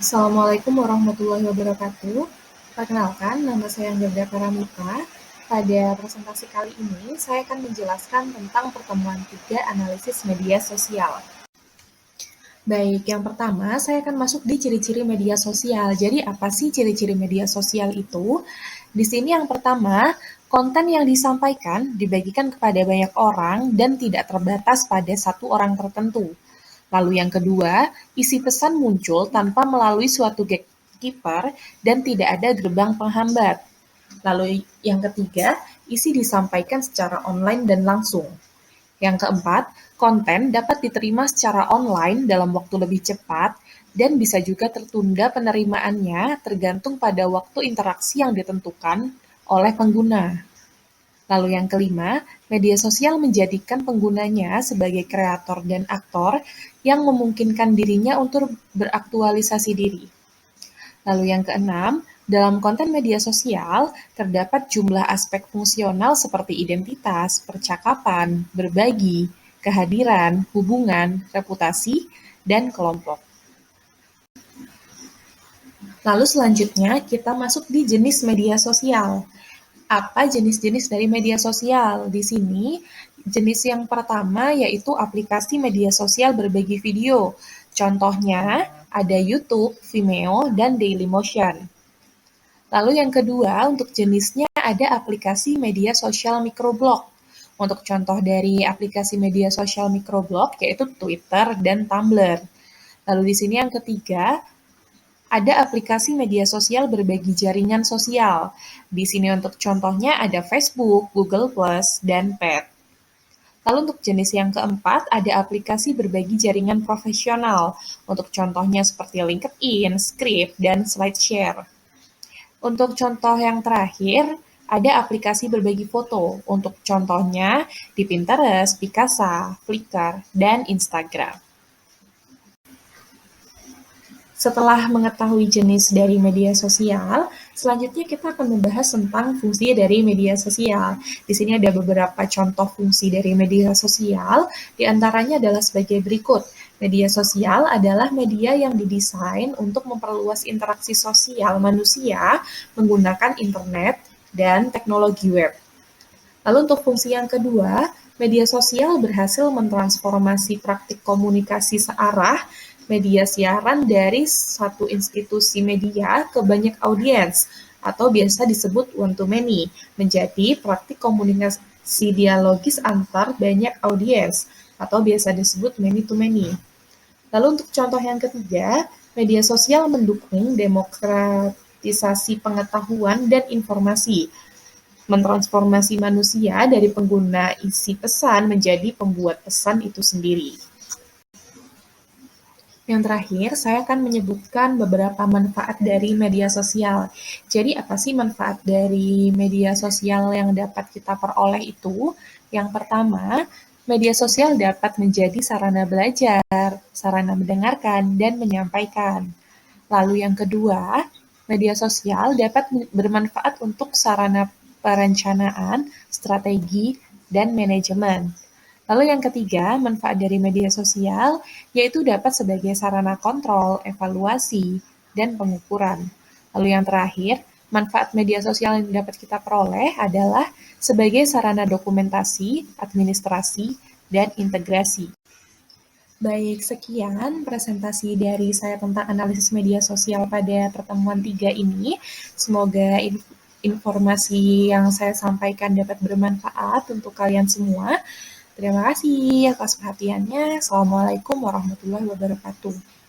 Assalamualaikum warahmatullahi wabarakatuh. Perkenalkan, nama saya Angga Paramita. Pada presentasi kali ini, saya akan menjelaskan tentang pertemuan 3 analisis media sosial. Baik, yang pertama, saya akan masuk di ciri-ciri media sosial. Jadi, apa sih ciri-ciri media sosial itu? Di sini yang pertama, konten yang disampaikan dibagikan kepada banyak orang dan tidak terbatas pada satu orang tertentu. Lalu yang kedua, isi pesan muncul tanpa melalui suatu gatekeeper dan tidak ada gerbang penghambat. Lalu yang ketiga, isi disampaikan secara online dan langsung. Yang keempat, konten dapat diterima secara online dalam waktu lebih cepat dan bisa juga tertunda penerimaannya tergantung pada waktu interaksi yang ditentukan oleh pengguna. Lalu yang kelima, media sosial menjadikan penggunanya sebagai kreator dan aktor yang memungkinkan dirinya untuk beraktualisasi diri. Lalu yang keenam, dalam konten media sosial terdapat jumlah aspek fungsional seperti identitas, percakapan, berbagi, kehadiran, hubungan, reputasi, dan kelompok. Lalu selanjutnya kita masuk di jenis media sosial. Apa jenis-jenis dari media sosial? Di sini, jenis yang pertama yaitu aplikasi media sosial berbagi video. Contohnya, ada YouTube, Vimeo, dan Dailymotion. Lalu yang kedua, untuk jenisnya ada aplikasi media sosial microblog. Untuk contoh dari aplikasi media sosial microblog yaitu Twitter dan Tumblr. Lalu di sini yang ketiga, ada aplikasi media sosial berbagi jaringan sosial. Di sini untuk contohnya ada Facebook, Google+, dan Pet. Lalu untuk jenis yang keempat, ada aplikasi berbagi jaringan profesional. Untuk contohnya seperti LinkedIn, Script, dan SlideShare. Untuk contoh yang terakhir, ada aplikasi berbagi foto. Untuk contohnya di Pinterest, Picasa, Flickr, dan Instagram. Setelah mengetahui jenis dari media sosial, selanjutnya kita akan membahas tentang fungsi dari media sosial. Di sini ada beberapa contoh fungsi dari media sosial, di antaranya adalah sebagai berikut. Media sosial adalah media yang didesain untuk memperluas interaksi sosial manusia menggunakan internet dan teknologi web. Lalu untuk fungsi yang kedua, media sosial berhasil mentransformasi praktik komunikasi searah media siaran dari satu institusi media ke banyak audiens, atau biasa disebut one-to-many, menjadi praktik komunikasi dialogis antar banyak audiens, atau biasa disebut many-to-many. Lalu untuk contoh yang ketiga, media sosial mendukung demokratisasi pengetahuan dan informasi, mentransformasi manusia dari pengguna isi pesan menjadi pembuat pesan itu sendiri. Yang terakhir, saya akan menyebutkan beberapa manfaat dari media sosial. Jadi, apa sih manfaat dari media sosial yang dapat kita peroleh itu? Yang pertama, media sosial dapat menjadi sarana belajar, sarana mendengarkan, dan menyampaikan. Lalu yang kedua, media sosial dapat bermanfaat untuk sarana perencanaan, strategi, dan manajemen. Lalu yang ketiga, manfaat dari media sosial yaitu dapat sebagai sarana kontrol, evaluasi, dan pengukuran. Lalu yang terakhir, manfaat media sosial yang dapat kita peroleh adalah sebagai sarana dokumentasi, administrasi, dan integrasi. Baik, sekian presentasi dari saya tentang analisis media sosial pada pertemuan 3 ini. Semoga informasi yang saya sampaikan dapat bermanfaat untuk kalian semua. Terima kasih atas perhatiannya. Assalamualaikum warahmatullahi wabarakatuh.